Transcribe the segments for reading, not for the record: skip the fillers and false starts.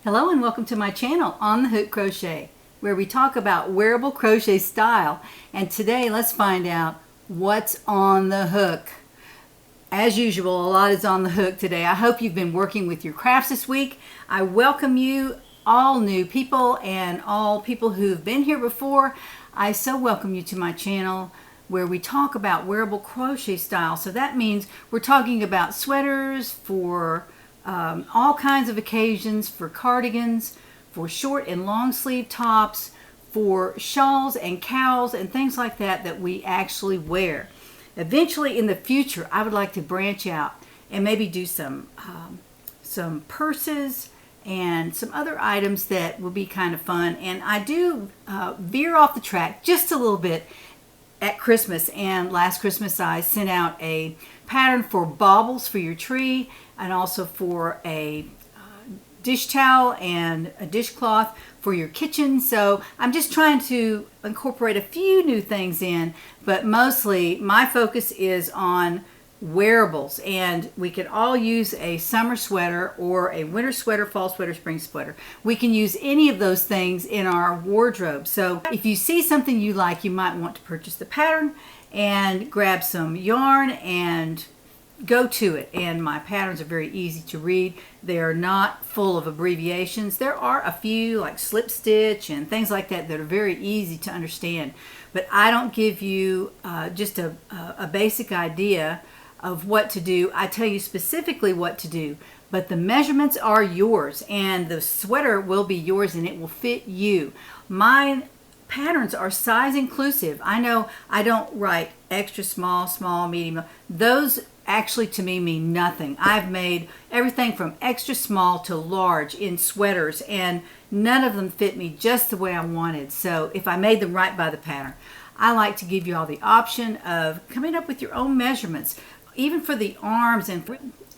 Hello and welcome to my channel, On the Hook Crochet, where we talk about wearable crochet style. And today let's find out what's on the hook. As usual, a lot is on the hook today. I hope you've been working with your crafts this week. I welcome you, all new people and all people who've been here before. I so welcome you to my channel where we talk about wearable crochet style. So that means we're talking about sweaters for all kinds of occasions, for cardigans, for short and long sleeve tops, for shawls and cowls and things like that that we actually wear. Eventually in the future, I would like to branch out and maybe do some purses and some other items that will be kind of fun. And I do veer off the track just a little bit at Christmas, and last Christmas I sent out a pattern for baubles for your tree and also for a dish towel and a dishcloth for your kitchen. So I'm just trying to incorporate a few new things in, but mostly my focus is on wearables, and we can all use a summer sweater or a winter sweater, fall sweater, spring sweater. We can use any of those things in our wardrobe. So if you see something you like, you might want to purchase the pattern and grab some yarn and go to it. And my patterns are very easy to read. They are not full of abbreviations. There are a few like slip stitch and things like that that are very easy to understand, but I don't give you just a basic idea of what to do. I tell you specifically what to do, but the measurements are yours and the sweater will be yours and it will fit you. My patterns are size inclusive. I know I don't write extra small, small, medium. Those actually to me mean nothing. I've made everything from extra small to large in sweaters and none of them fit me just the way I wanted. So if I made them right by the pattern, I like to give you all the option of coming up with your own measurements, even for the arms and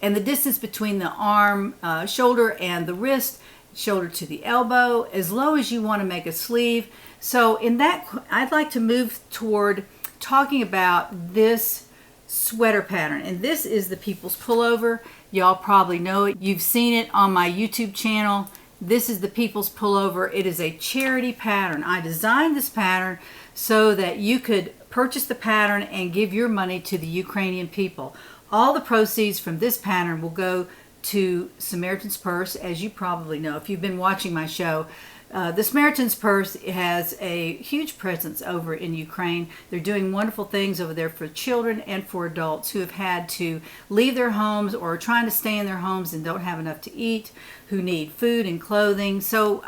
the distance between the arm, shoulder and the wrist, shoulder to the elbow, as low as you want to make a sleeve. So in that, I'd like to move toward talking about this sweater pattern, and this is the People's Pullover. Y'all probably know it. You've seen it on my YouTube channel. This is the People's Pullover. It is a charity pattern. I designed this pattern so that you could purchase the pattern and give your money to the Ukrainian people. All the proceeds from this pattern will go to Samaritan's Purse, as you probably know if you've been watching my show. The Samaritan's Purse has a huge presence over in Ukraine. They're doing wonderful things over there for children and for adults who have had to leave their homes or are trying to stay in their homes and don't have enough to eat, who need food and clothing. So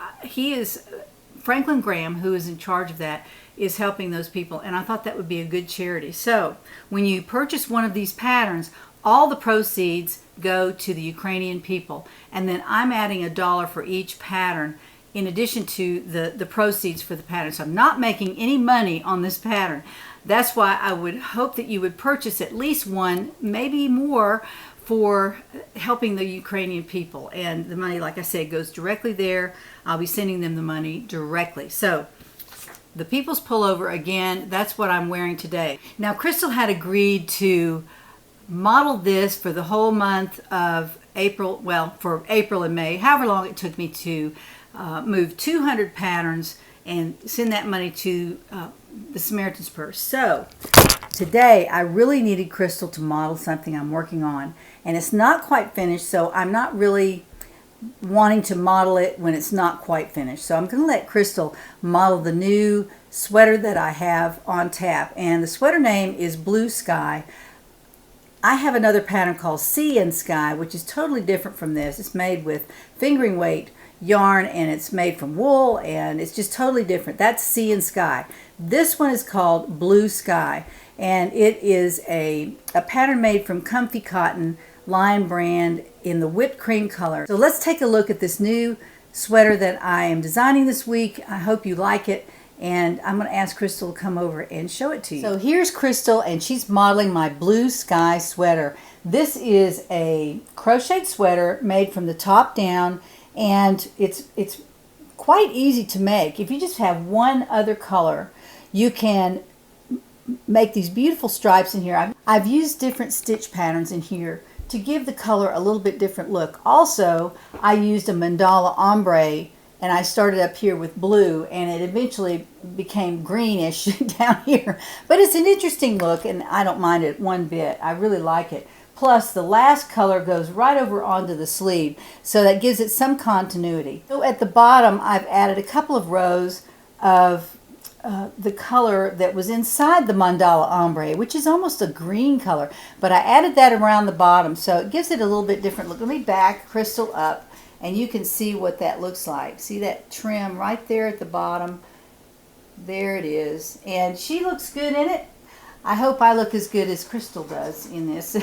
Franklin Graham, who is in charge of that, is helping those people, and I thought that would be a good charity. So when you purchase one of these patterns, all the proceeds go to the Ukrainian people, and then I'm adding $1 for each pattern in addition to the proceeds for the pattern. So I'm not making any money on this pattern. That's why I would hope that you would purchase at least one, maybe more, for helping the Ukrainian people. And the money, like I said, goes directly there. I'll be sending them the money directly. So the People's Pullover, again, that's what I'm wearing today. Now, Crystal had agreed to model this for the whole month of April, well, for April and May, however long it took me to move 200 patterns and send that money to the Samaritan's Purse. So today I really needed Crystal to model something I'm working on, and it's not quite finished, so I'm not really wanting to model it when it's not quite finished. So I'm going to let Crystal model the new sweater that I have on tap, and the sweater name is Blue Sky. I have another pattern called Sea and Sky, which is totally different from this. It's made with fingering weight yarn and it's made from wool, and it's just totally different. That's Sea and Sky. This one is called Blue Sky, and it is a pattern made from Comfy Cotton Lion brand in the whipped cream color. So let's take a look at this new sweater that I am designing this week. I hope you like it, and I'm going to ask Crystal to come over and show it to you. So here's Crystal, and she's modeling my Blue Sky sweater. This is a crocheted sweater made from the top down, and it's quite easy to make. If you just have one other color, you can make these beautiful stripes in here. I've used different stitch patterns in here to give the color a little bit different look. Also, I used a Mandala Ombre, and I started up here with blue, and it eventually became greenish down here. But it's an interesting look, and I don't mind it one bit. I really like it. Plus, the last color goes right over onto the sleeve, so that gives it some continuity. So at the bottom, I've added a couple of rows of the color that was inside the Mandala Ombre, which is almost a green color, but I added that around the bottom, so it gives it a little bit different look. Let me back Crystal up, and you can see what that looks like. See that trim right there at the bottom? There it is, and she looks good in it. I hope I look as good as Crystal does in this.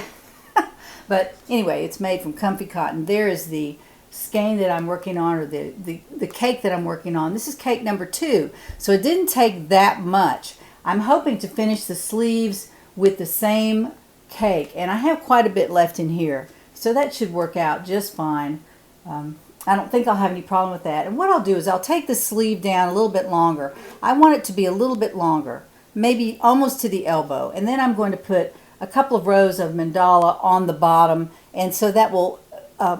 But anyway, it's made from comfy cotton. There is the skein that I'm working on, or the cake that I'm working on. This is cake number 2, so it didn't take that much. I'm hoping to finish the sleeves with the same cake, and I have quite a bit left in here, so that should work out just fine. I don't think I'll have any problem with that. And what I'll do is I'll take the sleeve down a little bit longer. I want it to be a little bit longer, maybe almost to the elbow, and then I'm going to put a couple of rows of mandala on the bottom, and so that will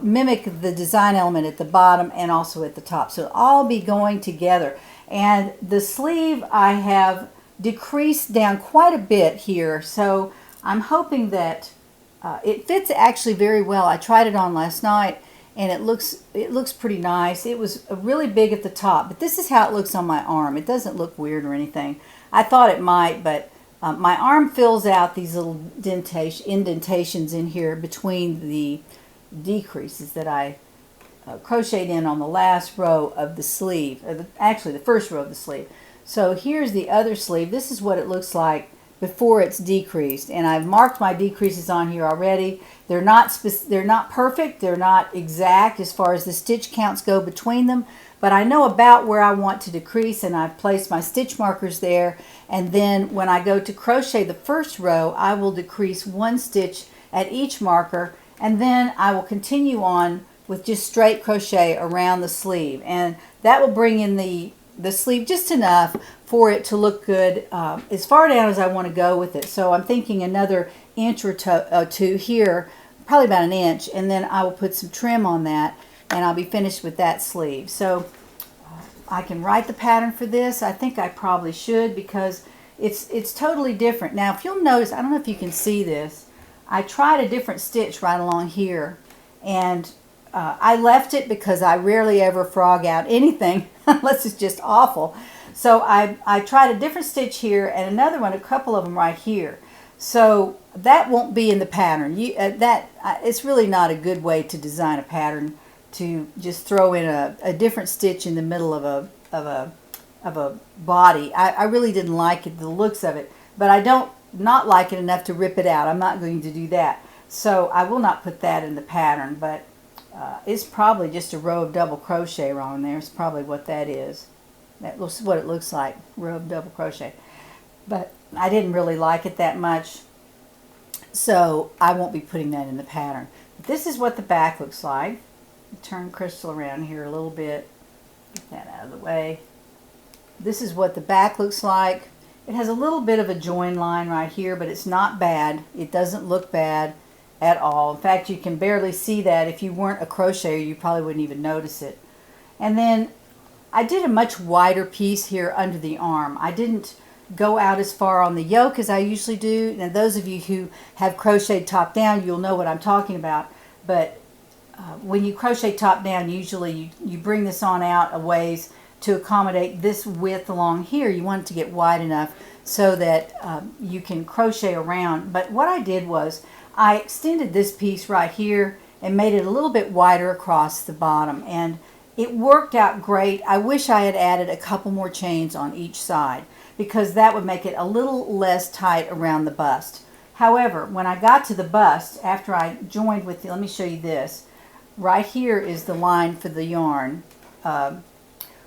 mimic the design element at the bottom and also at the top. So it'll all be going together. And the sleeve I have decreased down quite a bit here, so I'm hoping that it fits actually very well. I tried it on last night, and it looks pretty nice. It was really big at the top, but this is how it looks on my arm. It doesn't look weird or anything. I thought it might, but my arm fills out these little indentations in here between the decreases that I crocheted in on the last row of the sleeve, actually the first row of the sleeve. So here's the other sleeve. This is what it looks like before it's decreased, and I've marked my decreases on here already. They're not perfect, they're not exact as far as the stitch counts go between them, but I know about where I want to decrease, and I've placed my stitch markers there. And then when I go to crochet the first row, I will decrease 1 stitch at each marker, and then I will continue on with just straight crochet around the sleeve, and that will bring in the sleeve just enough for it to look good as far down as I want to go with it. So I'm thinking another inch or two here, probably about an inch, and then I will put some trim on that, and I'll be finished with that sleeve. So I can write the pattern for this. I think I probably should, because it's totally different. Now if you'll notice, I don't know if you can see this, I tried a different stitch right along here, and I left it because I rarely ever frog out anything unless it's just awful. So I tried a different stitch here and another one, a couple of them right here. So that won't be in the pattern. It's really not a good way to design a pattern, to just throw in a different stitch in the middle of a body. I really didn't like it, the looks of it, but I don't not like it enough to rip it out. I'm not going to do that. So I will not put that in the pattern, but it's probably just a row of double crochet wrong there. It's probably what that is. That's what it looks like, row of double crochet. But I didn't really like it that much, so I won't be putting that in the pattern. But this is what the back looks like. Turn Crystal around here a little bit. Get that out of the way. This is what the back looks like. It has a little bit of a join line right here, but it's not bad. It doesn't look bad at all. In fact, you can barely see that. If you weren't a crocheter, you probably wouldn't even notice it. And then I did a much wider piece here under the arm. I didn't go out as far on the yoke as I usually do. Now those of you who have crocheted top down, you'll know what I'm talking about. But when you crochet top down, usually you bring this on out a ways to accommodate this width along here. You want it to get wide enough so that you can crochet around. But what I did was I extended this piece right here and made it a little bit wider across the bottom, and it worked out great. I wish I had added a couple more chains on each side, because that would make it a little less tight around the bust. However, when I got to the bust, after I joined with let me show you this. Right here is the line for the yarn.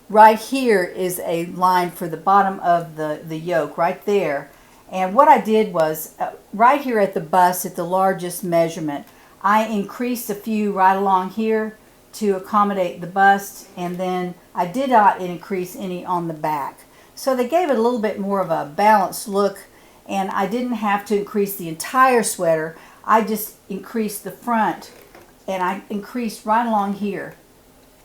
Right here is a line for the bottom of the yoke, right there. And what I did was, right here at the bust, at the largest measurement, I increased a few right along here to accommodate the bust, and then I did not increase any on the back. So they gave it a little bit more of a balanced look, and I didn't have to increase the entire sweater. I just increased the front, and I increased right along here.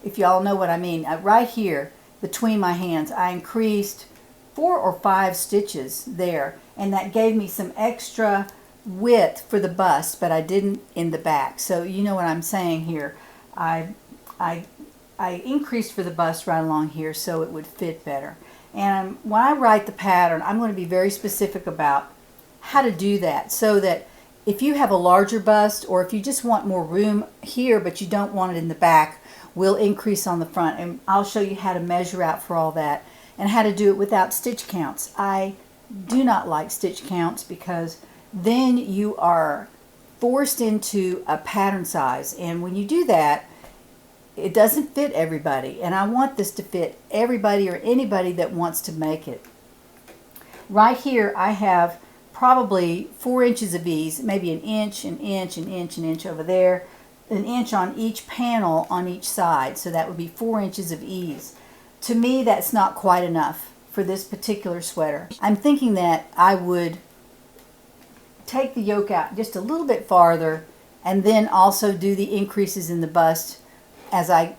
If y'all know what I mean, right here between my hands, I increased 4 or 5 stitches there, and that gave me some extra width for the bust, but I didn't in the back. So you know what I'm saying here. I increased for the bust right along here so it would fit better. And when I write the pattern, I'm going to be very specific about how to do that, so that if you have a larger bust, or if you just want more room here but you don't want it in the back, we'll increase on the front. And I'll show you how to measure out for all that and how to do it without stitch counts. I do not like stitch counts because then you are forced into a pattern size, and when you do that, it doesn't fit everybody, and I want this to fit everybody or anybody that wants to make it. Right here I have probably 4 inches of ease, maybe an inch, an inch, an inch, an inch over there, an inch on each panel on each side, so that would be 4 inches of ease. To me, that's not quite enough for this particular sweater. I'm thinking that I would take the yoke out just a little bit farther, and then also do the increases in the bust as I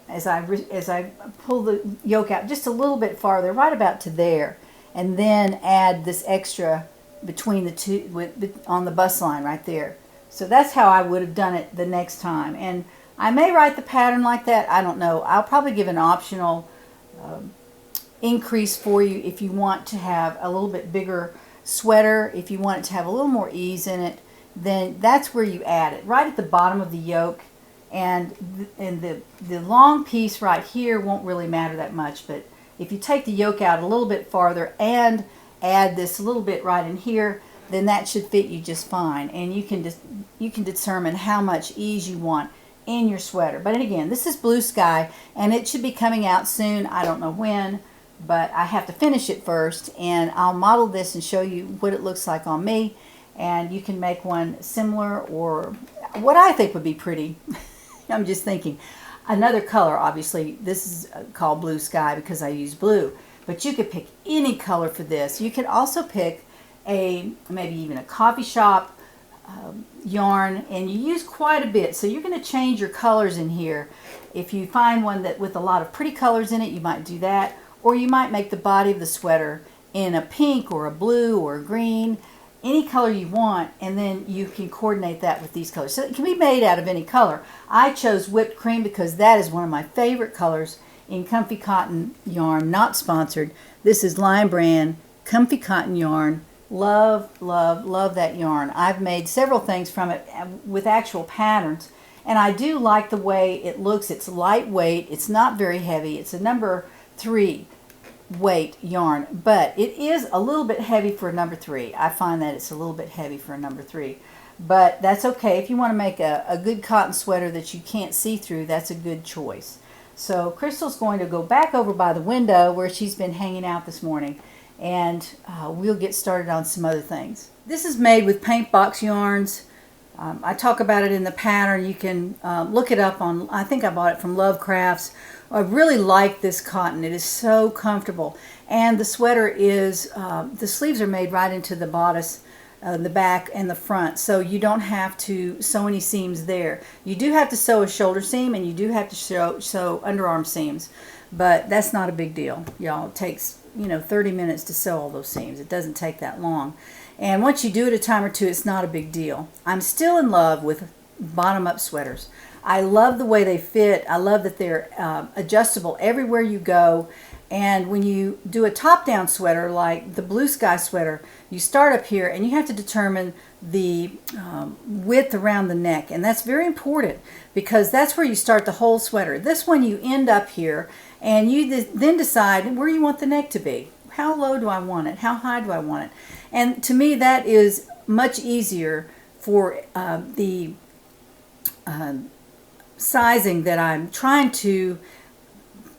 pull the yoke out just a little bit farther, right about to there, and then add this extra between the two on the bust line right there. So that's how I would have done it the next time, and I may write the pattern like that. I don't know. I'll probably give an optional increase for you if you want to have a little bit bigger sweater. If you want it to have a little more ease in it, then that's where you add it, right at the bottom of the yoke. And the long piece right here won't really matter that much, but if you take the yoke out a little bit farther and add this a little bit right in here, then that should fit you just fine, and you can determine how much ease you want in your sweater. But again, this is Blue Sky, and it should be coming out soon. I don't know when, but I have to finish it first, and I'll model this and show you what it looks like on me, and you can make one similar or what I think would be pretty. I'm just thinking another color. Obviously this is called Blue Sky because I use blue, but you could pick any color for this. You could also pick maybe even a coffee shop yarn, and you use quite a bit, so you're going to change your colors in here. If you find one that with a lot of pretty colors in it, you might do that, or you might make the body of the sweater in a pink or a blue or a green, any color you want, and then you can coordinate that with these colors. So it can be made out of any color. I chose whipped cream because that is one of my favorite colors in Comfy Cotton yarn, not sponsored. This is Lion Brand Comfy Cotton yarn. Love, love, love that yarn. I've made several things from it with actual patterns, and I do like the way it looks. It's lightweight. It's not very heavy. It's a number 3 weight yarn, but it is a little bit heavy for a number 3. I find that it's a little bit heavy for a number 3, but that's okay. If you want to make a good cotton sweater that you can't see through, that's a good choice. So Crystal's going to go back over by the window where she's been hanging out this morning, and we'll get started on some other things. This is made with paint box yarns. I talk about it in the pattern. You can look it up on, I think I bought it from Love Crafts. I really like this cotton. It is so comfortable, and the sweater is, the sleeves are made right into the bodice, the back and the front, so you don't have to sew any seams there. You do have to sew a shoulder seam, and you do have to sew underarm seams, but that's not a big deal, y'all. It takes 30 minutes to sew all those seams. It doesn't take that long, and once you do it a time or two, it's not a big deal. I'm still in love with bottom-up sweaters. I love the way they fit. I love that they're adjustable everywhere you go. And when you do a top-down sweater like the Blue Sky sweater, you start up here and you have to determine the width around the neck. And that's very important because that's where you start the whole sweater. This one you end up here, and you then decide where you want the neck to be. How low do I want it? How high do I want it? And to me, that is much easier for the sizing that I'm trying to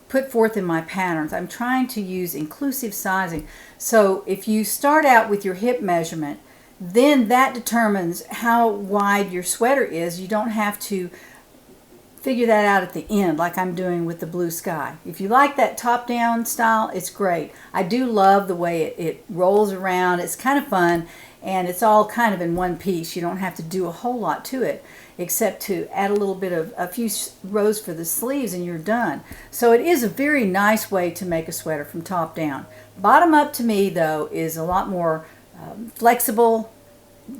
put forth in my patterns. I'm trying to use inclusive sizing. So if you start out with your hip measurement, then that determines how wide your sweater is. You don't have to figure that out at the end like I'm doing with the blue sky. If you like that top-down style, it's great. I do love the way it rolls around. It's kind of fun, and it's all kind of in one piece. You don't have to do a whole lot to it except to add a little bit of a few rows for the sleeves and you're done. So it is a very nice way to make a sweater from top down. Bottom up to me though is a lot more flexible,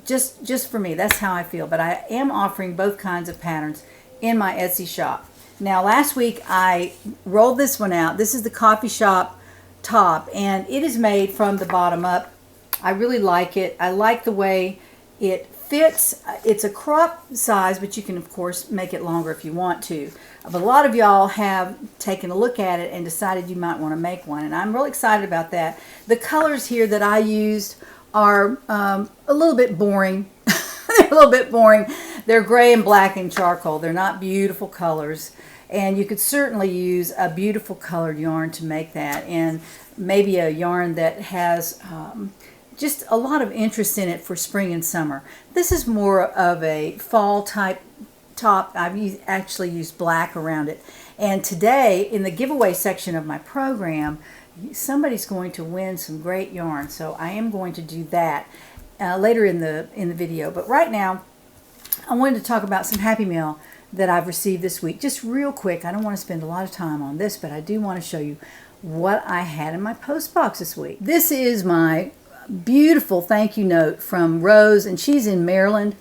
just for me. That's how I feel. But I am offering both kinds of patterns in my Etsy shop. Now last week I rolled this one out. This is the coffee shop top, and it is made from the bottom up. I really like it. I like the way it fits. It's a crop size, but you can of course make it longer if you want to. But a lot of y'all have taken a look at it and decided you might want to make one, and I'm really excited about that. The colors here that I used are a little bit boring. They're a little bit boring. They're gray and black and charcoal. They're not beautiful colors, and you could certainly use a beautiful colored yarn to make that, and maybe a yarn that has just a lot of interest in it for spring and summer. This is more of a fall type top. I've actually used black around it, and today in the giveaway section of my program, somebody's going to win some great yarn, so I am going to do that later in the video. But right now I wanted to talk about some Happy Mail that I've received this week, just real quick. I don't want to spend a lot of time on this, but I do want to show you what I had in my post box this week. This is my beautiful thank you note from Rose, and she's in Maryland.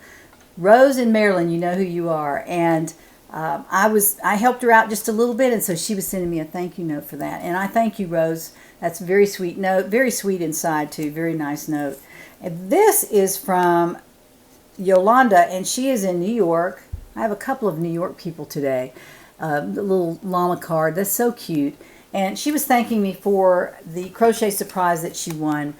Rose in Maryland, you know who you are. And I helped her out just a little bit, and so she was sending me a thank you note for that. And I thank you, Rose. That's a very sweet note, very sweet inside too, very nice note. And this is from Yolanda, and she is in New York. I have a couple of New York people today. The little llama card, that's so cute. And she was thanking me for the crochet surprise that she won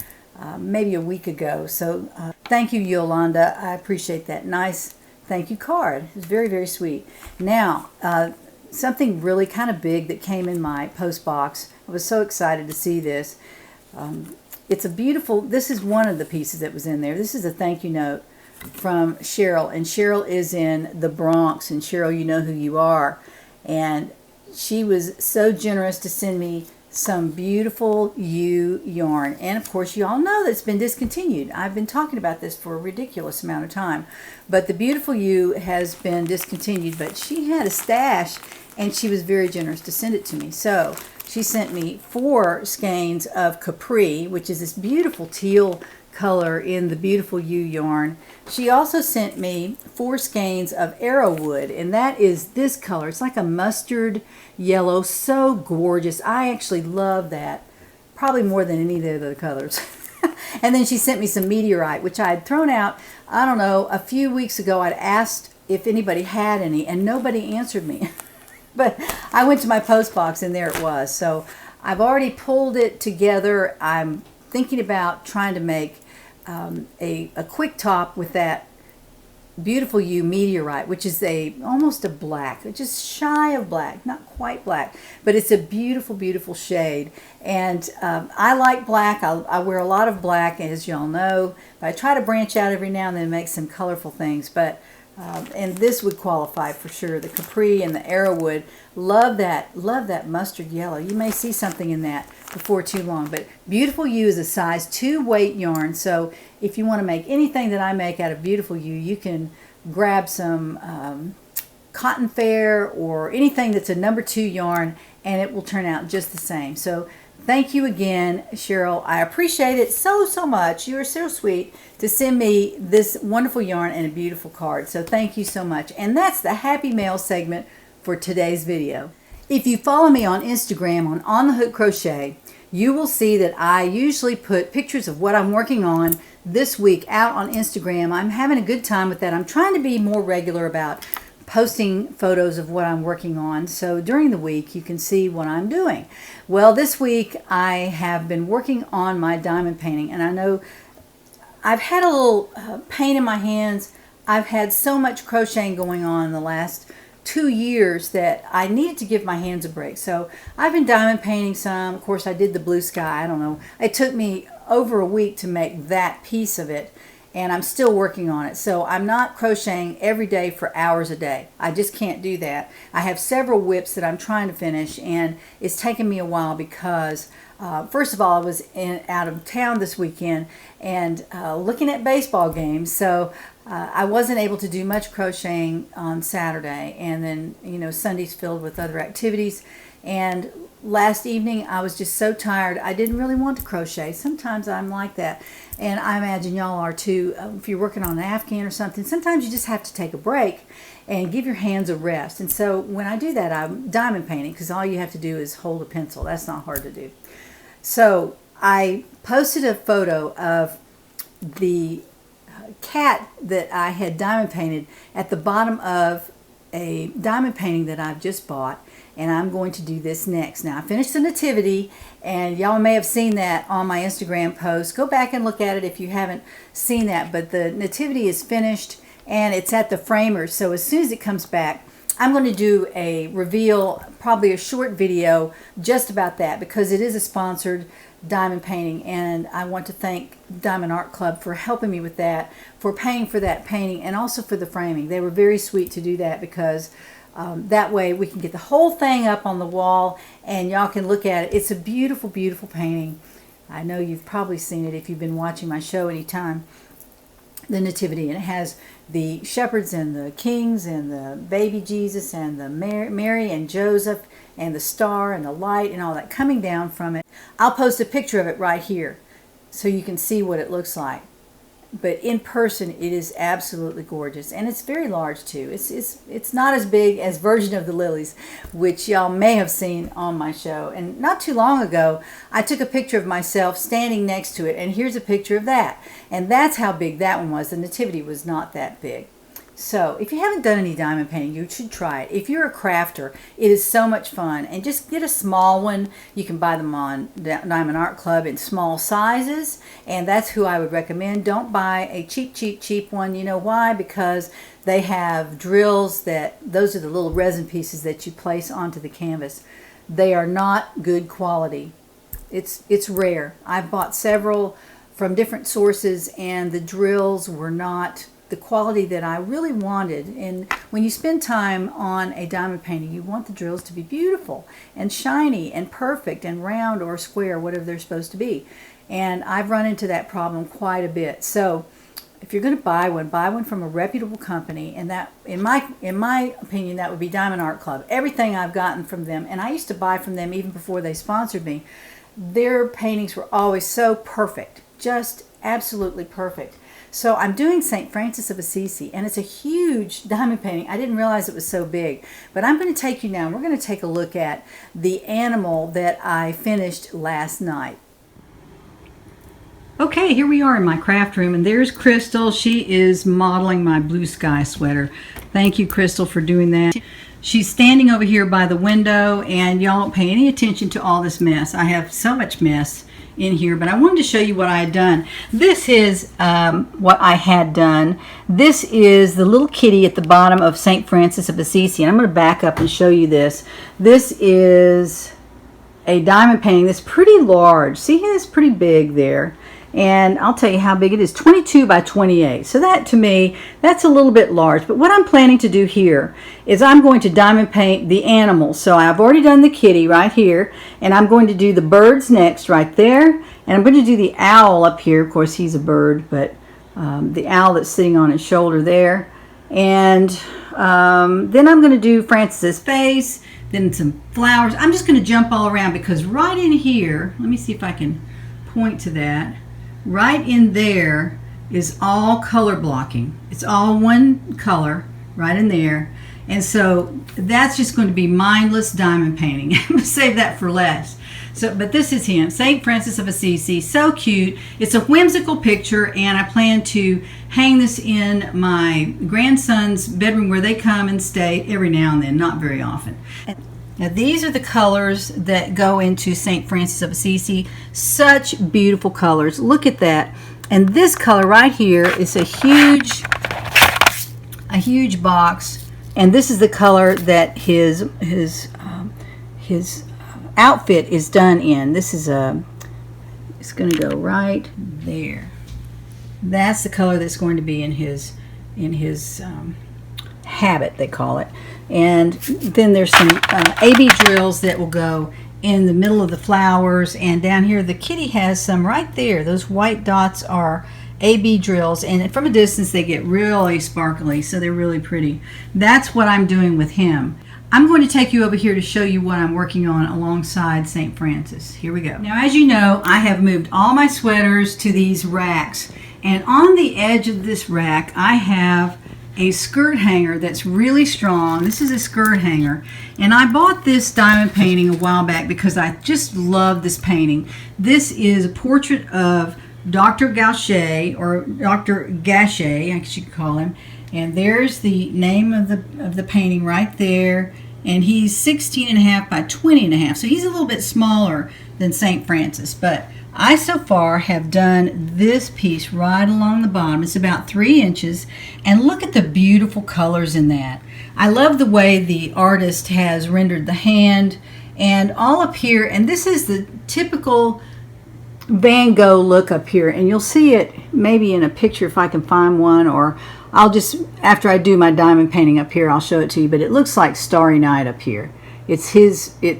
maybe a week ago. So thank you, Yolanda. I appreciate that. Nice thank you card. It's very, very sweet. Now, something really kind of big that came in my post box. I was so excited to see this. It's a beautiful, this is one of the pieces that was in there. This is a thank you note from Cheryl, and Cheryl is in the Bronx, and Cheryl, you know who you are. And she was so generous to send me some beautiful yarn, and of course you all know that it's been discontinued. I've been talking about this for a ridiculous amount of time, but the beautiful has been discontinued. But she had a stash, and she was very generous to send it to me. So she sent me 4 skeins of Capri, which is this beautiful teal color in the beautiful yarn. She also sent me 4 skeins of Arrowwood, and that is this color. It's like a mustard yellow, so gorgeous. I actually love that, probably more than any of the other colors. And then she sent me some Meteorite, which I had thrown out, I don't know, a few weeks ago. I'd asked if anybody had any, and nobody answered me. But I went to my post box, and there it was. So I've already pulled it together. I'm thinking about trying to make a quick top with that beautiful Meteorite, which is almost a black, just shy of black, not quite black, but it's a beautiful, beautiful shade. And I like black. I wear a lot of black, as y'all know, but I try to branch out every now and then and make some colorful things. But and this would qualify for sure. The Capri and the Arrowwood. Love that mustard yellow. You may see something in that before too long. But Beautiful is a size 2 weight yarn. So if you want to make anything that I make out of Beautiful you can grab some Cotton Fair or anything that's a number 2 yarn, and it will turn out just the same. So thank you again, Cheryl. I appreciate it so much. You are so sweet to send me this wonderful yarn and a beautiful card. So thank you so much. And that's the Happy Mail segment for today's video. If you follow me on Instagram on the Hook Crochet, you will see that I usually put pictures of what I'm working on this week out on Instagram. I'm having a good time with that. I'm trying to be more regular about posting photos of what I'm working on, so during the week you can see what I'm doing. Well, this week I have been working on my diamond painting, and I know I've had a little pain in my hands. I've had so much crocheting going on in the last 2 years that I needed to give my hands a break. So I've been diamond painting some. Of course, I did the blue sky. I don't know. It took me over a week to make that piece of it. and I'm still working on it. So I'm not crocheting every day for hours a day. I just can't do that. I have several whips that I'm trying to finish, and it's taken me a while because first of all, I was out of town this weekend and looking at baseball games, so I wasn't able to do much crocheting on Saturday, and then, you know, Sunday's filled with other activities. And last evening I was just so tired, I didn't really want to crochet. Sometimes I'm like that, and I imagine y'all are too. If you're working on an Afghan or something, sometimes you just have to take a break and give your hands a rest. And so when I do that, I'm diamond painting, because all you have to do is hold a pencil. That's not hard to do. So I posted a photo of the cat that I had diamond painted at the bottom of a diamond painting that I've just bought, and I'm going to do this next. Now, I finished the nativity, and y'all may have seen that on my Instagram post. Go back and look at it if you haven't seen that, but the nativity is finished and it's at the framer. So as soon as it comes back, I'm going to do a reveal, probably a short video just about that, because it is a sponsored diamond painting, and I want to thank Diamond Art Club for helping me with that, for paying for that painting, and also for the framing. They were very sweet to do that, because that way we can get the whole thing up on the wall and y'all can look at it. It's a beautiful, beautiful painting. I know you've probably seen it if you've been watching my show anytime. The Nativity, and it has the shepherds and the kings and the baby Jesus and the Mary and Joseph and the star and the light and all that coming down from it. I'll post a picture of it right here so you can see what it looks like. But in person, it is absolutely gorgeous, and it's very large too. It's not as big as Virgin of the Lilies, which y'all may have seen on my show. And not too long ago, I took a picture of myself standing next to it, and here's a picture of that. And that's how big that one was. The Nativity was not that big. So if you haven't done any diamond painting, you should try it. If you're a crafter, it is so much fun. And just get a small one. You can buy them on Diamond Art Club in small sizes, and that's who I would recommend. Don't buy a cheap one. You know why? Because they have drills those are the little resin pieces that you place onto the canvas. They are not good quality. It's rare. I've bought several from different sources, and the drills were not the quality that I really wanted. And when you spend time on a diamond painting, you want the drills to be beautiful and shiny and perfect and round or square, whatever they're supposed to be. And I've run into that problem quite a bit. So if you're going to buy one from a reputable company, and that, in my opinion, that would be Diamond Art Club. Everything I've gotten from them, and I used to buy from them even before they sponsored me, their paintings were always so perfect, just absolutely perfect. So I'm doing St. Francis of Assisi, and it's a huge diamond painting. I didn't realize it was so big. But I'm going to take you now, and we're going to take a look at the animal that I finished last night. Okay, here we are in my craft room, and there's Crystal. She is modeling my blue sky sweater. Thank you, Crystal, for doing that. She's standing over here by the window, and y'all don't pay any attention to all this mess. I have so much mess in here, but I wanted to show you what I had done. This is what I had done. This is the little kitty at the bottom of St. Francis of Assisi, and I'm going to back up and show you this. This is a diamond painting that's pretty large. See, it's pretty big there. And I'll tell you how big it is, 22 by 28. So that, to me, that's a little bit large. But what I'm planning to do here is I'm going to diamond paint the animals. So I've already done the kitty right here, and I'm going to do the birds next right there. And I'm going to do the owl up here. Of course, he's a bird, but the owl that's sitting on his shoulder there. And then I'm going to do Francis's face, then some flowers. I'm just going to jump all around, because right in here, let me see if I can point to that. Right in there is all color blocking. It's all one color right in there. And so that's just going to be mindless diamond painting. I'm going to save that for last. So, but this is him, St. Francis of Assisi. So cute. It's a whimsical picture, and I plan to hang this in my grandson's bedroom where they come and stay every now and then, not very often. Now these are the colors that go into St. Francis of Assisi. Such beautiful colors. Look at that. And this color right here is a huge box. And this is the color that his outfit is done in. This is it's going to go right there. That's the color that's going to be in his habit, they call it. And then there's some AB drills that will go in the middle of the flowers, and down here the kitty has some right there. Those white dots are AB drills, and from a distance they get really sparkly, so they're really pretty. That's what I'm doing with him. I'm going to take you over here to show you what I'm working on alongside St. Francis. Here we go. Now, as you know, I have moved all my sweaters to these racks, and on the edge of this rack I have a skirt hanger that's really strong. This is a skirt hanger, and I bought this diamond painting a while back because I just love this painting. This is a portrait of Dr. Gautier, or Dr. Gautier, I guess you could call him, and there's the name of the painting right there, and he's 16.5 by 20.5, so he's a little bit smaller than St. Francis, but I so far have done this piece right along the bottom. It's about 3 inches, and look at the beautiful colors in that. I love the way the artist has rendered the hand and all up here, and this is the typical Van Gogh look up here, and you'll see it maybe in a picture if I can find one, or I'll just, after I do my diamond painting up here, I'll show it to you, but it looks like Starry Night up here. It's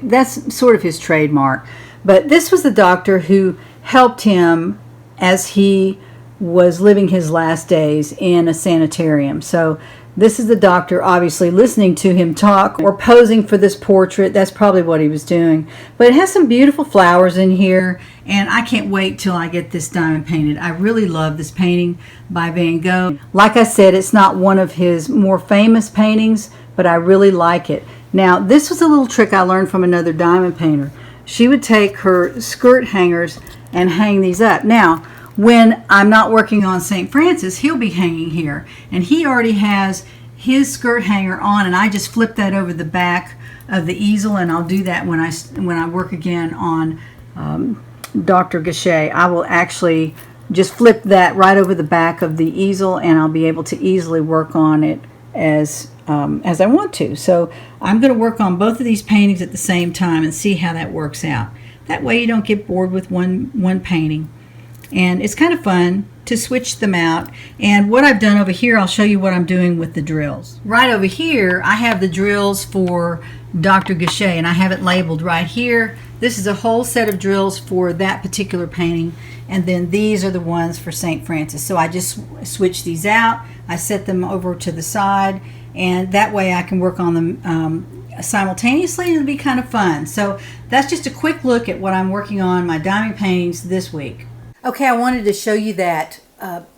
that's sort of his trademark. But this was the doctor who helped him as he was living his last days in a sanitarium. So this is the doctor obviously listening to him talk or posing for this portrait. That's probably what he was doing. But it has some beautiful flowers in here, and I can't wait till I get this diamond painted. I really love this painting by Van Gogh. Like I said, it's not one of his more famous paintings, but I really like it. Now, this was a little trick I learned from another diamond painter. She would take her skirt hangers and hang these up. Now, when I'm not working on St. Francis, he'll be hanging here, and he already has his skirt hanger on, and I just flip that over the back of the easel, and I'll do that when I work again on Dr. Gautier. I will actually just flip that right over the back of the easel, and I'll be able to easily work on it as I want to. So I'm going to work on both of these paintings at the same time and see how that works out. That way you don't get bored with one painting. And it's kind of fun to switch them out. And what I've done over here, I'll show you what I'm doing with the drills. Right over here, I have the drills for Dr. Gautier, and I have it labeled right here. This is a whole set of drills for that particular painting, and then these are the ones for St. Francis. So I just switch these out. I set them over to the side, and that way I can work on them simultaneously, and it'll be kind of fun. So that's just a quick look at what I'm working on, my diamond paintings this week. Okay, I wanted to show you that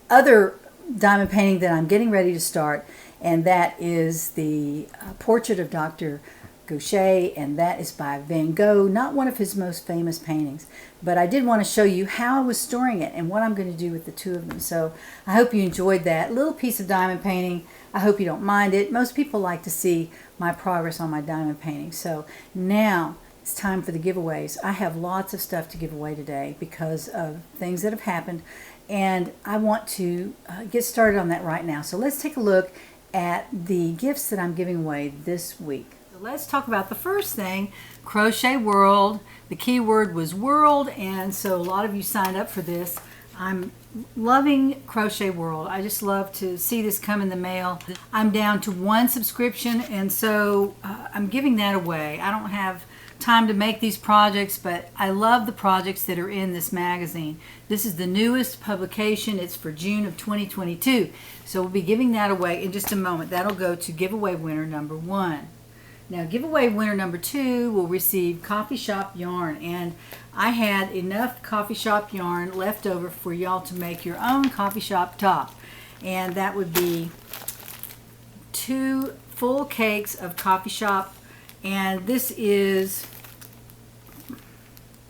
other diamond painting that I'm getting ready to start, and that is the portrait of Dr. Gautier, and that is by Van Gogh, not one of his most famous paintings, but I did want to show you how I was storing it and what I'm going to do with the two of them. So I hope you enjoyed that little piece of diamond painting. I hope you don't mind it. Most people like to see my progress on my diamond painting. So now it's time for the giveaways. I have lots of stuff to give away today because of things that have happened, and I want to get started on that right now. So let's take a look at the gifts that I'm giving away this week. So let's talk about the first thing, Crochet World. The keyword was world, and so a lot of you signed up for this. I'm loving Crochet World. I just love to see this come in the mail. I'm down to 1 subscription, and so I'm giving that away. I don't have time to make these projects, but I love the projects that are in this magazine. This is the newest publication. It's for June of 2022. So we'll be giving that away in just a moment. That'll go to giveaway winner number 1. Now, giveaway winner number 2 will receive coffee shop yarn, and I had enough coffee shop yarn left over for y'all to make your own coffee shop top, and that would be 2 full cakes of coffee shop, and this is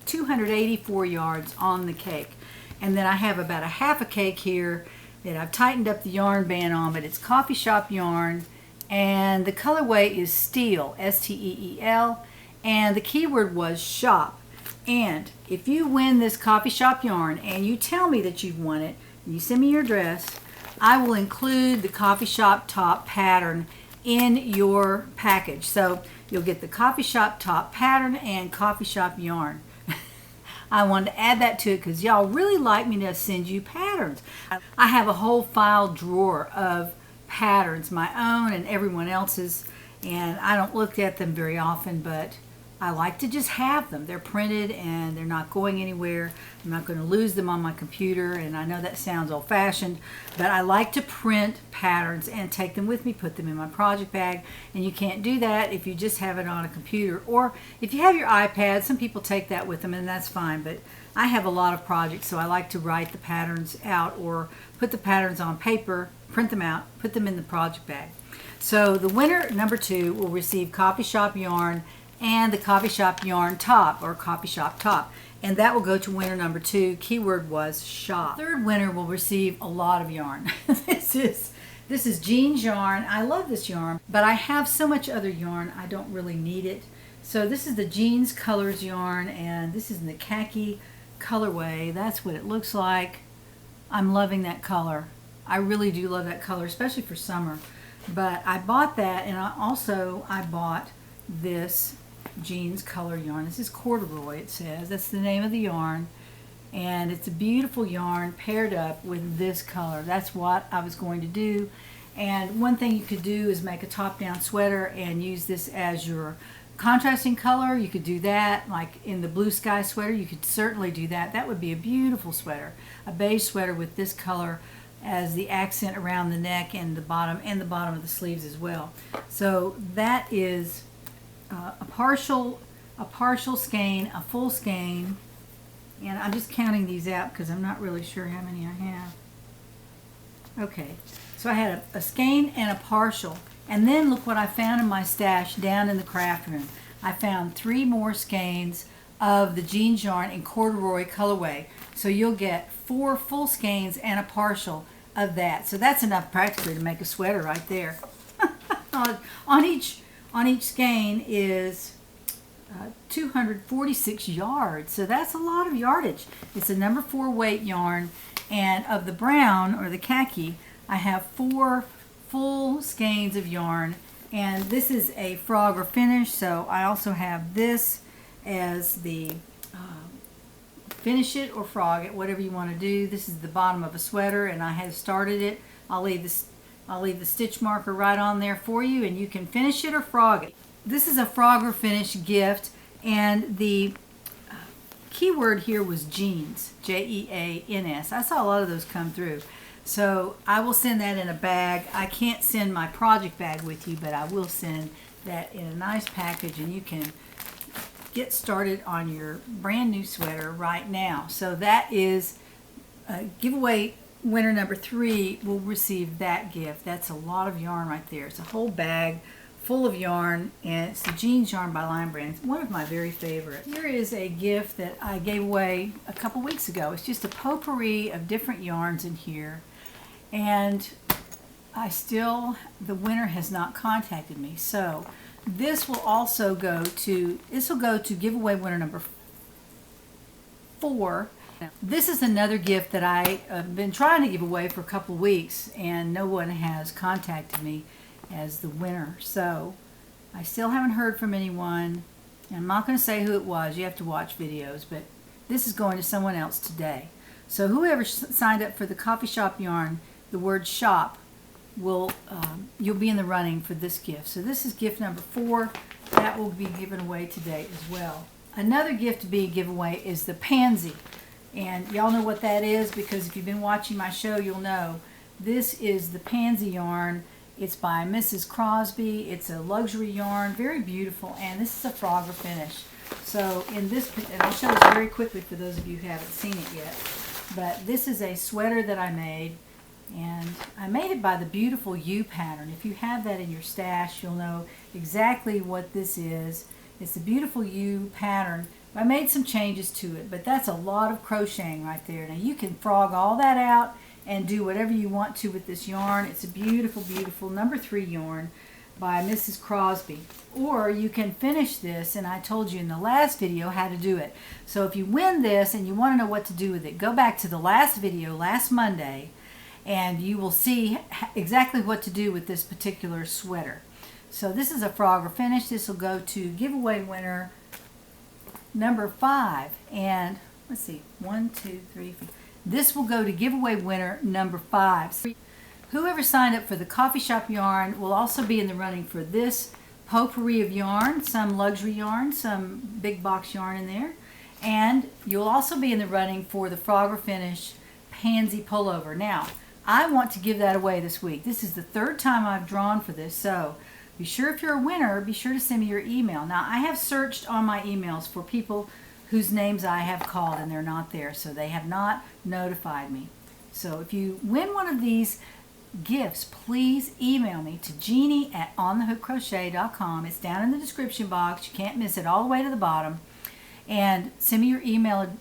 284 yards on the cake. And then I have about a half a cake here that I've tightened up the yarn band on, but it's coffee shop yarn, and the colorway is Steel, S-T-E-E-L, and the keyword was shop. And if you win this coffee shop yarn and you tell me that you've won it, and you send me your address, I will include the coffee shop top pattern in your package. So you'll get the coffee shop top pattern and coffee shop yarn. I wanted to add that to it because y'all really like me to send you patterns. I have a whole file drawer of patterns, my own and everyone else's, and I don't look at them very often, but I like to just have them. They're printed and they're not going anywhere. I'm not going to lose them on my computer, and I know that sounds old-fashioned, but I like to print patterns and take them with me, put them in my project bag, and you can't do that if you just have it on a computer, or if you have your iPad. Some people take that with them, and that's fine, but I have a lot of projects, so I like to write the patterns out or put the patterns on paper, print them out, put them in the project bag. So the winner number 2 will receive Coffee Shop yarn and the Coffee Shop yarn top, or Coffee Shop top, and that will go to winner number 2. Keyword was shop. Third winner will receive a lot of yarn. This is jeans yarn. I love this yarn, but I have so much other yarn I don't really need it. So this is the jeans colors yarn, and this is in the khaki colorway. That's what it looks like. I'm loving that color. I really do love that color, especially for summer. But I bought that, and I bought this jeans color yarn. This is corduroy, it says. That's the name of the yarn, and it's a beautiful yarn paired up with this color. That's what I was going to do. And one thing you could do is make a top-down sweater and use this as your contrasting color. You could do that, like in the blue sky sweater. You could certainly do that. That would be a beautiful sweater, a beige sweater with this color as the accent around the neck and the bottom of the sleeves as well. So that is a partial skein, a full skein, and I'm just counting these out because I'm not really sure how many I have. Okay, so I had a skein and a partial, and then look what I found in my stash down in the craft room. I found 3 more skeins of the jeans yarn in corduroy colorway. So you'll get 4 full skeins and a partial of that. So that's enough practically to make a sweater right there. on each skein is 246 yards. So that's a lot of yardage. It's a number 4 weight yarn, and of the brown or the khaki, I have 4 full skeins of yarn, and this is a frog or finish. So I also have this as the finish it or frog it, whatever you want to do. This is the bottom of a sweater, and I have started it. I'll leave the stitch marker right on there for you, and you can finish it or frog it. This is a frog or finish gift, and the keyword here was jeans, Jeans. I saw a lot of those come through. So I will send that in a bag. I can't send my project bag with you, but I will send that in a nice package, and you can get started on your brand new sweater right now. So that is giveaway winner number 3 will receive that gift. That's a lot of yarn right there. It's a whole bag full of yarn, and it's the jeans yarn by Lion Brand. It's one of my very favorites. Here is a gift that I gave away a couple weeks ago. It's just a potpourri of different yarns in here, and the winner has not contacted me. So this will also go to giveaway winner number 4. This is another gift that I have been trying to give away for a couple of weeks, and no one has contacted me as the winner. So I still haven't heard from anyone. I'm not going to say who it was. You have to watch videos, but this is going to someone else today. So whoever signed up for the Coffee Shop yarn, the word shop, you'll be in the running for this gift. So this is gift number 4. That will be given away today as well. Another gift to be a giveaway is the Pansy. And y'all know what that is, because if you've been watching my show, you'll know. This is the Pansy yarn. It's by Mrs. Crosby. It's a luxury yarn, very beautiful, and this is a frog or finish. So in this, and I'll show this very quickly for those of you who haven't seen it yet, but this is a sweater that I made, and I made it by the beautiful U pattern. If you have that in your stash, you'll know exactly what this is. It's the beautiful U pattern. I made some changes to it, but that's a lot of crocheting right there. Now you can frog all that out and do whatever you want to with this yarn. It's a beautiful, beautiful number 3 yarn by Mrs. Crosby. Or you can finish this, and I told you in the last video how to do it. So if you win this and you want to know what to do with it, go back to the last video, last Monday, and you will see exactly what to do with this particular sweater. So this is a frog or finish. This will go to giveaway winner number 5. And let's see, 1, 2, 3, 4. This will go to giveaway winner number 5. Whoever signed up for the coffee shop yarn will also be in the running for this potpourri of yarn, some luxury yarn, some big box yarn in there. And you'll also be in the running for the Frog or Finish Pansy Pullover. Now, I want to give that away this week. This is the 3rd time I've drawn for this, so be sure if you're a winner, be sure to send me your email. Now, I have searched on my emails for people whose names I have called and they're not there, so they have not notified me. So if you win one of these gifts, please email me to jeannie@onthehookcrochet.com. It's down in the description box. You can't miss it, all the way to the bottom. And send me your email,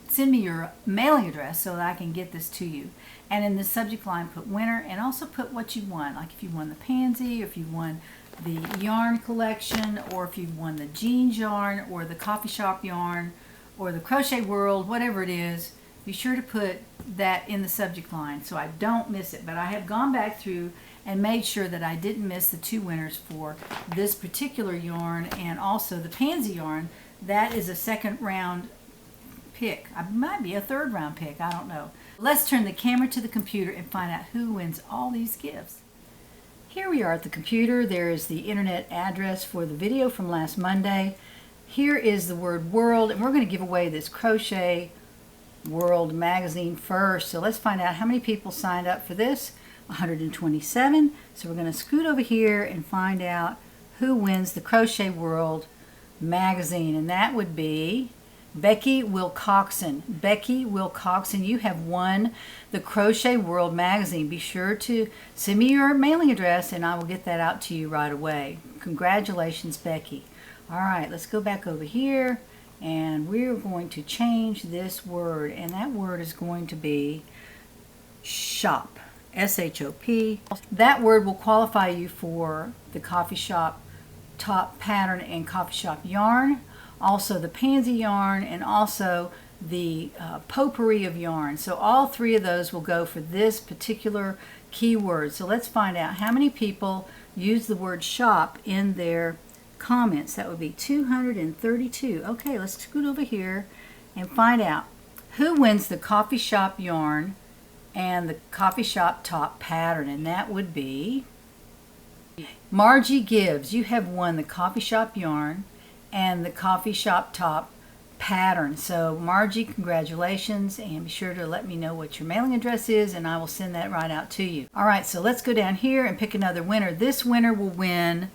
send me your mailing address so that I can get this to you. And in the subject line, put winner, and also put what you won. Like if you won the pansy, or if you won the yarn collection, or if you won the jeans yarn, or the coffee shop yarn, or the crochet world, whatever it is. Be sure to put that in the subject line so I don't miss it. But I have gone back through and made sure that I didn't miss the 2 winners for this particular yarn and also the pansy yarn. That is a 2nd round pick. It might be a 3rd round pick. I don't know. Let's turn the camera to the computer and find out who wins all these gifts. Here we are at the computer. There is the internet address for the video from last Monday. Here is the word world, and we're going to give away this Crochet World magazine first. So let's find out how many people signed up for this. 127. So we're going to scoot over here and find out who wins the Crochet World magazine, and that would be Becky Wilcoxon. Becky Wilcoxon, you have won the Crochet World magazine. Be sure to send me your mailing address and I will get that out to you right away. Congratulations, Becky. All right, let's go back over here and we're going to change this word, and that word is going to be shop. S-H-O-P. That word will qualify you for the coffee shop top pattern and coffee shop yarn, also the pansy yarn, and also the potpourri of yarn. So all 3 of those will go for this particular keyword. So let's find out how many people use the word shop in their comments. That would be 232. Okay, let's scoot over here and find out who wins the coffee shop yarn and the coffee shop top pattern, and that would be Margie Gibbs. You have won the coffee shop yarn and the coffee shop top pattern. So Margie, congratulations, and be sure to let me know what your mailing address is and I will send that right out to you. All right, so let's go down here and pick another winner. This winner will win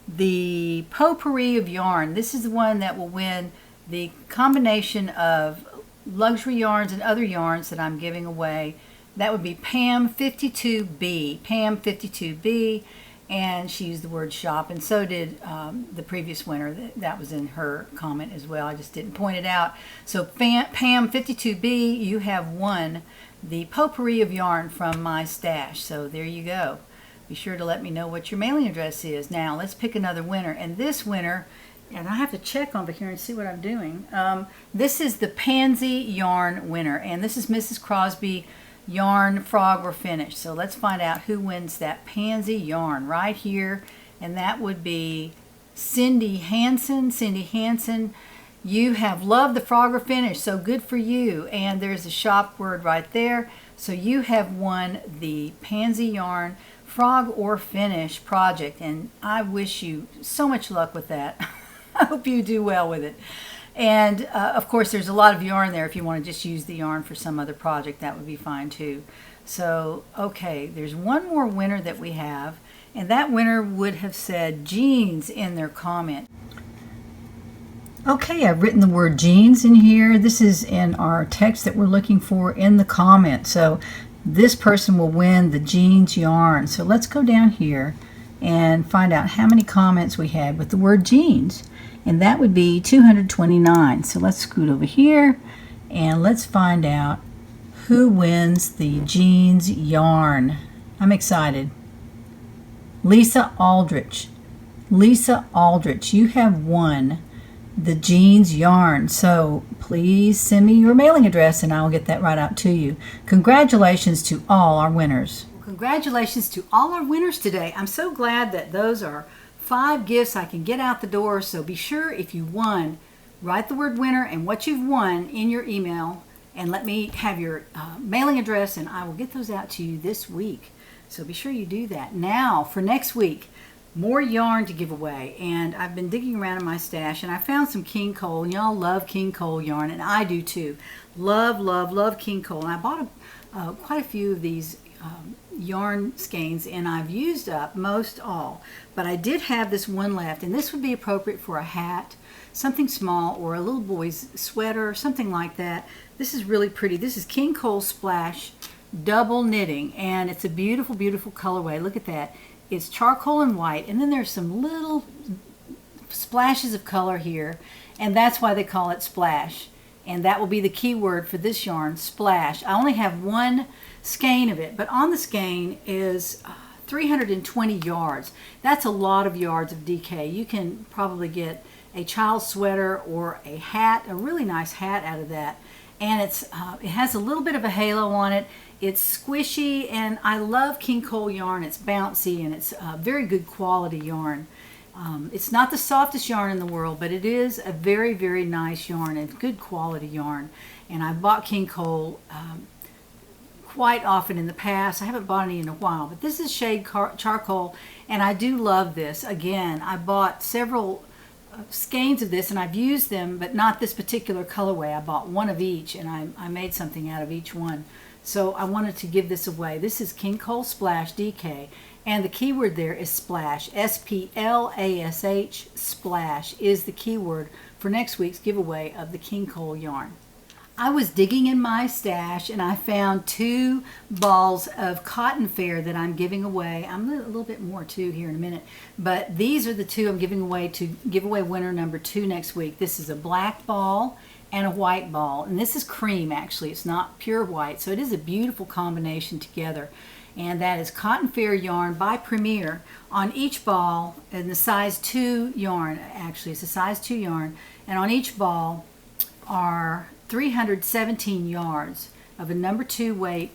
the potpourri of yarn. This is the one that will win the combination of luxury yarns and other yarns that I'm giving away. That would be Pam 52B. Pam 52B. And she used the word shop, and so did the previous winner. That was in her comment as well. I just didn't point it out. So Pam 52B, you have won the potpourri of yarn from my stash. So there you go. Be sure to let me know what your mailing address is. Now let's pick another winner. And this winner, and I have to check over here and see what I'm doing. This is the Pansy Yarn winner, and this is Mrs. Crosby Yarn Frog or Finish. So let's find out who wins that Pansy Yarn right here, and that would be Cindy Hansen. Cindy Hansen, you have loved the Frog or Finish, so good for you. And there's a shop word right there. So you have won the Pansy Yarn Frog or Finish project, and I wish you so much luck with that. I hope you do well with it. And of course there's a lot of yarn there. If you want to just use the yarn for some other project, that would be fine too. So okay, there's one more winner that we have, and that winner would have said jeans in their comment. Okay, I've written the word jeans in here. This is in our text that we're looking for in the comment. So this person will win the jeans yarn. So let's go down here and find out how many comments we had with the word jeans. And that would be 229. So let's scoot over here and let's find out who wins the jeans yarn. I'm excited. Lisa Aldrich. Lisa Aldrich, you have won the jeans yarn. So please send me your mailing address and I will get that right out to you. Congratulations to all our winners. Congratulations to all our winners today. I'm so glad that those are 5 gifts I can get out the door. So be sure if you won, write the word winner and what you've won in your email, and let me have your mailing address, and I will get those out to you this week. So be sure you do that. Now, for next week, more yarn to give away, and I've been digging around in my stash, and I found some King Cole, and y'all love King Cole yarn, and I do too. Love, love, love King Cole, and I bought quite a few of these yarn skeins, and I've used up most all, but I did have this one left, and this would be appropriate for a hat, something small, or a little boy's sweater, something like that. This is really pretty. This is King Cole Splash double knitting, and it's a beautiful, beautiful colorway. Look at that. It's charcoal and white, and then there's some little splashes of color here, and that's why they call it splash. And that will be the key word for this yarn, splash. I only have one skein of it, but on the skein is 320 yards. That's a lot of yards of DK. You can probably get a child's sweater or a hat, a really nice hat out of that. And it has a little bit of a halo on it. It's squishy, and I love King Cole yarn. It's bouncy, and it's very good quality yarn. It's not the softest yarn in the world, but it is a very, very nice yarn and good quality yarn. And I bought King Cole quite often in the past. I haven't bought any in a while, but this is shade charcoal, and I do love this. Again, I bought several skeins of this, and I've used them, but not this particular colorway. I bought one of each, and I made something out of each one. So I wanted to give this away. This is King Cole Splash DK, and the keyword there is splash. S-P-L-A-S-H, splash is the keyword for next week's giveaway of the King Cole yarn. I was digging in my stash, and I found 2 balls of cotton fair that I'm giving away. I'm a little bit more too here in a minute, but these are the 2 I'm giving away to give away winner number 2 next week. This is a black ball and a white ball, and this is cream actually. It's not pure white, so it is a beautiful combination together. And that is cotton fair yarn by Premier on each ball, and the size 2 yarn. Actually, it's a size 2 yarn, and on each ball are 317 yards of a number 2 weight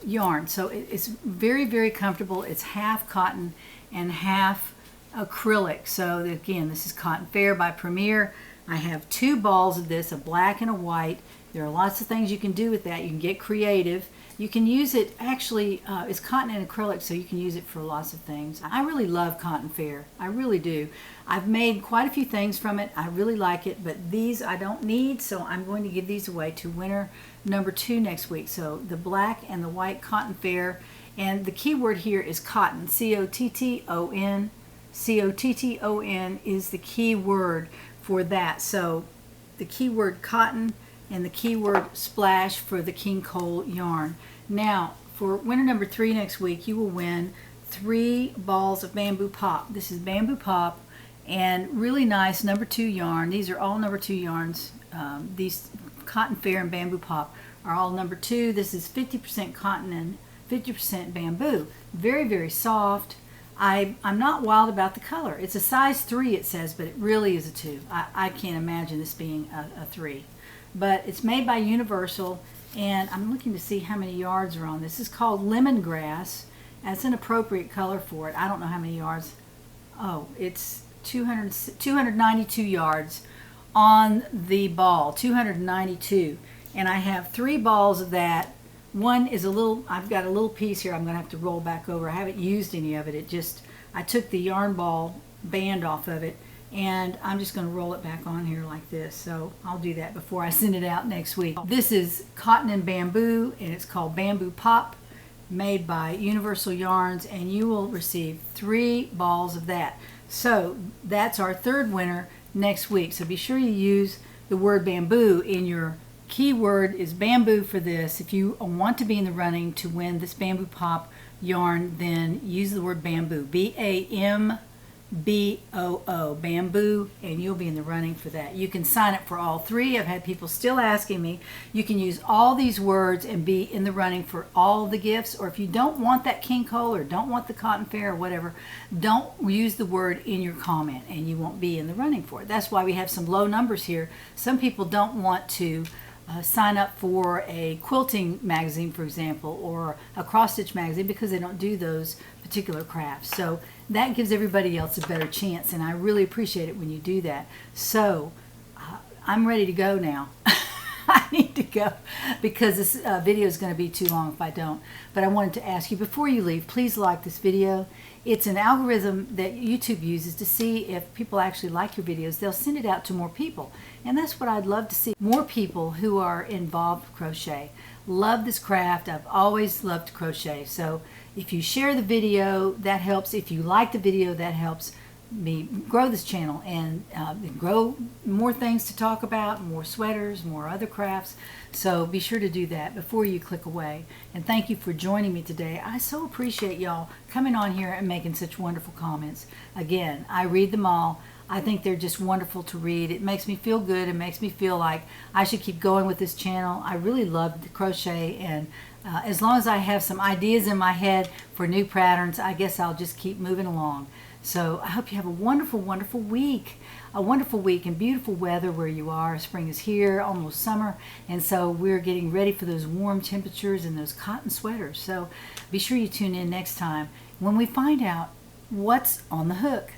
yarn. So it's very, very comfortable. It's half cotton and half acrylic. So again, this is cotton fair by Premier. I have 2 balls of this, a black and a white. There are lots of things you can do with that. You can get creative. You can use it, actually, it's cotton and acrylic, so you can use it for lots of things. I really love cotton fair. I really do. I've made quite a few things from it. I really like it, but these I don't need, so I'm going to give these away to winner number 2 next week. So the black and the white cotton fair, and the key word here is cotton, C-O-T-T-O-N. C-O-T-T-O-N is the key word for that. So the keyword cotton and the keyword splash for the King Cole yarn. Now, for winner number 3 next week, you will win 3 balls of bamboo pop. This is bamboo pop and really nice number 2 yarn. These are all number 2 yarns. These cotton fair and bamboo pop are all number 2. This is 50% cotton and 50% bamboo. Very, very soft. I'm not wild about the color. It's a size 3, it says, but it really is a 2. I can't imagine this being a 3. But it's made by Universal, and I'm looking to see how many yards are on this. This is called lemongrass. That's an appropriate color for it. I don't know how many yards. Oh, it's 292 yards on the ball, 292. And I have 3 balls of that. One is a little, I've got a little piece here I'm going to have to roll back over. I haven't used any of it. I took the yarn ball band off of it, and I'm just going to roll it back on here like this. So I'll do that before I send it out next week. This is cotton and bamboo, and it's called Bamboo Pop, made by Universal Yarns, and you will receive 3 balls of that. So that's our 3rd winner next week. So be sure you use the word bamboo in your keyword is bamboo for this. If you want to be in the running to win this Bamboo Pop yarn, then use the word bamboo, B-A-M-B-O-O, bamboo, and you'll be in the running for that. You can sign up for all 3. I've had people still asking me. You can use all these words and be in the running for all the gifts, or if you don't want that King Cole or don't want the cotton fair or whatever, don't use the word in your comment and you won't be in the running for it. That's why we have some low numbers here. Some people don't want to sign up for a quilting magazine, for example, or a cross-stitch magazine because they don't do those particular crafts. So that gives everybody else a better chance, and I really appreciate it when you do that. So I'm ready to go now. I need to go because this video is going to be too long if I don't. But I wanted to ask you before you leave, please like this video. It's an algorithm that YouTube uses to see if people actually like your videos. They'll send it out to more people. And that's what I'd love to see. More people who are involved with crochet. Love this craft. I've always loved crochet. So if you share the video, that helps. If you like the video, that helps me grow this channel and grow more things to talk about, more sweaters, more other crafts. So be sure to do that before you click away. And thank you for joining me today. I so appreciate y'all coming on here and making such wonderful comments. Again, I read them all. I think they're just wonderful to read. It makes me feel good. It makes me feel like I should keep going with this channel. I really love the crochet, and as long as I have some ideas in my head for new patterns, I guess I'll just keep moving along. So I hope you have a wonderful, wonderful week. A wonderful week and beautiful weather where you are. Spring is here, almost summer, and so we're getting ready for those warm temperatures and those cotton sweaters. So be sure you tune in next time when we find out what's on the hook.